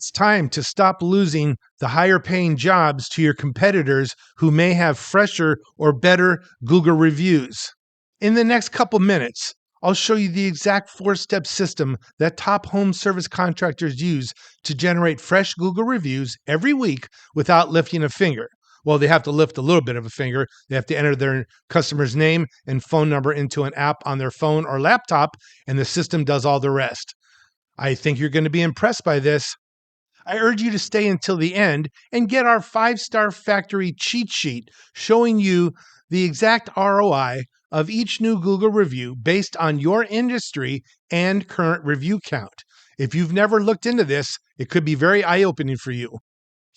It's time to stop losing the higher paying jobs to your competitors who may have fresher or better Google reviews. In the next couple minutes, I'll show you the exact 4-step system that top home service contractors use to generate fresh Google reviews every week without lifting a finger. Well, they have to lift a little bit of a finger. They have to enter their customer's name and phone number into an app on their phone or laptop, and the system does all the rest. I think you're going to be impressed by this. I urge you to stay until the end and get our 5-star factory cheat sheet showing you the exact ROI of each new Google review based on your industry and current review count. If you've never looked into this, it could be very eye-opening for you.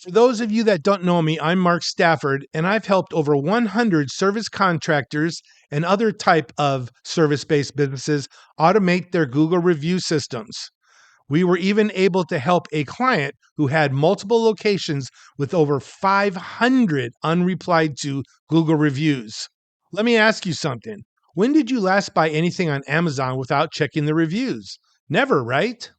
For those of you that don't know me, I'm Mark Stafford, and I've helped over 100 service contractors and other type of service-based businesses automate their Google review systems. We were even able to help a client who had multiple locations with over 500 unreplied to Google reviews. Let me ask you something. When did you last buy anything on Amazon without checking the reviews? Never, right?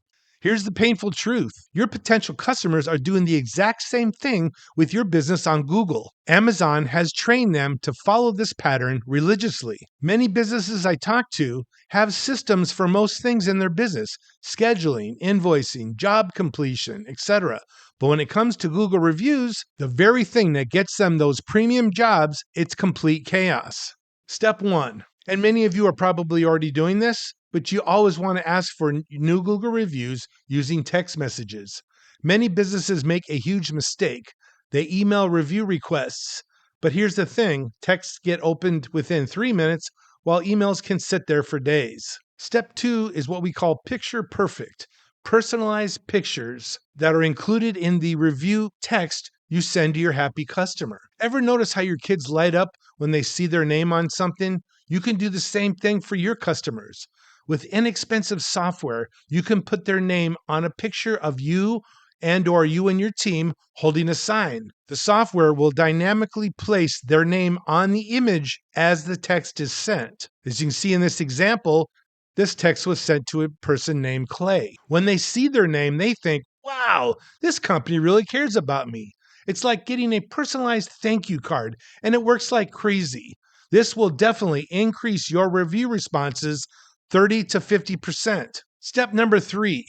Here's the painful truth. Your potential customers are doing the exact same thing with your business on Google. Amazon has trained them to follow this pattern religiously. Many businesses I talk to have systems for most things in their business, scheduling, invoicing, job completion, etc. But when it comes to Google reviews, the very thing that gets them those premium jobs, it's complete chaos. Step 1, and many of you are probably already doing this, but you always want to ask for new Google reviews using text messages. Many businesses make a huge mistake. They email review requests. But here's the thing, texts get opened within 3 minutes, while emails can sit there for days. Step 2 is what we call picture perfect, personalized pictures that are included in the review text you send to your happy customer. Ever notice how your kids light up when they see their name on something? You can do the same thing for your customers. With inexpensive software, you can put their name on a picture of you or you and your team holding a sign. The software will dynamically place their name on the image as the text is sent. As you can see in this example, this text was sent to a person named Clay. When they see their name, they think, wow, this company really cares about me. It's like getting a personalized thank you card, and it works like crazy. This will definitely increase your review responses 30 to 50%. Step number 3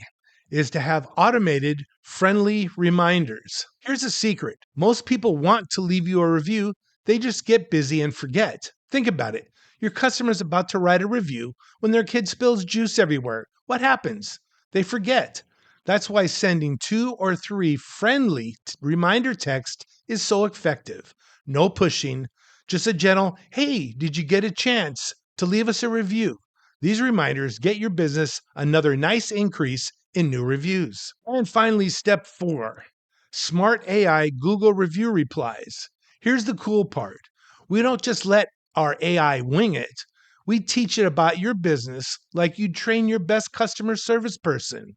is to have automated friendly reminders. Here's a secret. Most people want to leave you a review. They just get busy and forget. Think about it. Your customer's about to write a review when their kid spills juice everywhere. What happens? They forget. That's why sending 2 or 3 friendly reminder texts is so effective. No pushing, just a gentle, hey, did you get a chance to leave us a review? These reminders get your business another nice increase in new reviews. And finally, step 4, smart AI Google review replies. Here's the cool part. We don't just let our AI wing it. We teach it about your business like you'd train your best customer service person.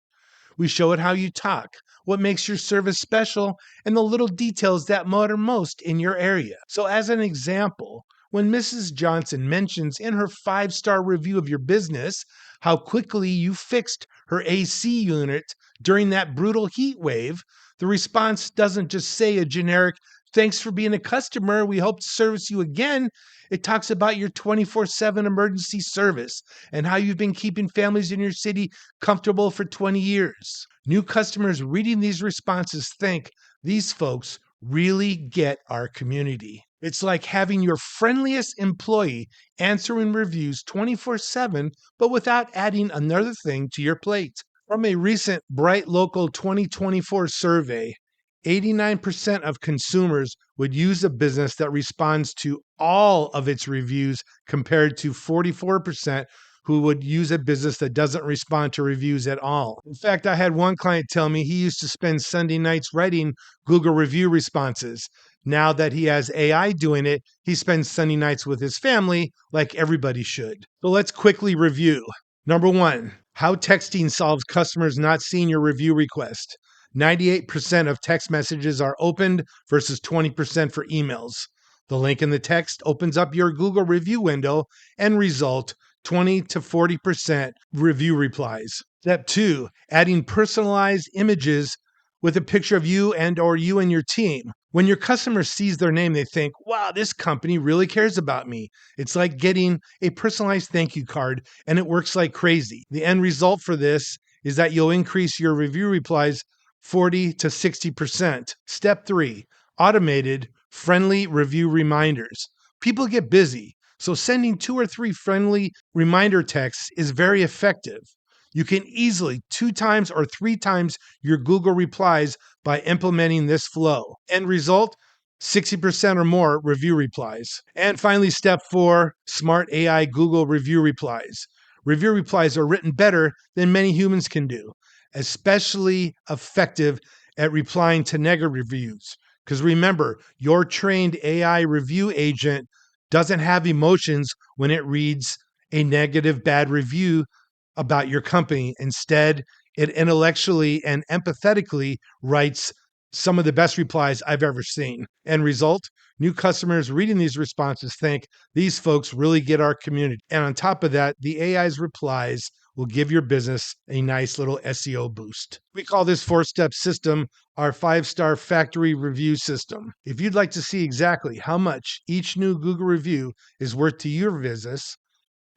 We show it how you talk, what makes your service special, and the little details that matter most in your area. So as an example, when Mrs. Johnson mentions in her 5-star review of your business how quickly you fixed her AC unit during that brutal heat wave, the response doesn't just say a generic, thanks for being a customer, we hope to service you again. It talks about your 24/7 emergency service and how you've been keeping families in your city comfortable for 20 years. New customers reading these responses think these folks really get our community. It's like having your friendliest employee answering reviews 24/7, but without adding another thing to your plate. From a recent Bright Local 2024 survey, 89% of consumers would use a business that responds to all of its reviews compared to 44% who would use a business that doesn't respond to reviews at all. In fact, I had one client tell me he used to spend Sunday nights writing Google review responses. Now that he has AI doing it, he spends Sunday nights with his family like everybody should. So let's quickly review. Number 1, how texting solves customers not seeing your review request. 98% of text messages are opened versus 20% for emails. The link in the text opens up your Google review window and result 20 to 40% review replies. Step 2, adding personalized images with a picture of you and your team. When your customer sees their name, they think, wow, this company really cares about me. It's like getting a personalized thank you card, and it works like crazy. The end result for this is that you'll increase your review replies 40 to 60%. Step 3, automated friendly review reminders. People get busy, so sending 2 or 3 friendly reminder texts is very effective. You can easily 2 times or 3 times your Google replies by implementing this flow. End result, 60% or more review replies. And finally, step 4, smart AI Google review replies. Review replies are written better than many humans can do, especially effective at replying to negative reviews. Because remember, your trained AI review agent doesn't have emotions when it reads a negative, bad review about your company. Instead, it intellectually and empathetically writes some of the best replies I've ever seen. End result, new customers reading these responses think these folks really get our community. And on top of that, the AI's replies will give your business a nice little SEO boost. We call this 4-step system our 5-star factory review system. If you'd like to see exactly how much each new Google review is worth to your business,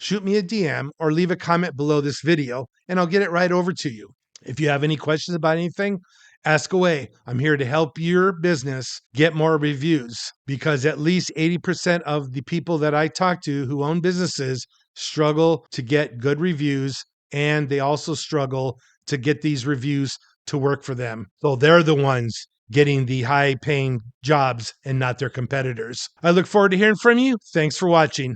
shoot me a DM or leave a comment below this video, and I'll get it right over to you. If you have any questions about anything, ask away. I'm here to help your business get more reviews, because at least 80% of the people that I talk to who own businesses struggle to get good reviews, and they also struggle to get these reviews to work for them. So they're the ones getting the high paying jobs and not their competitors. I look forward to hearing from you. Thanks for watching.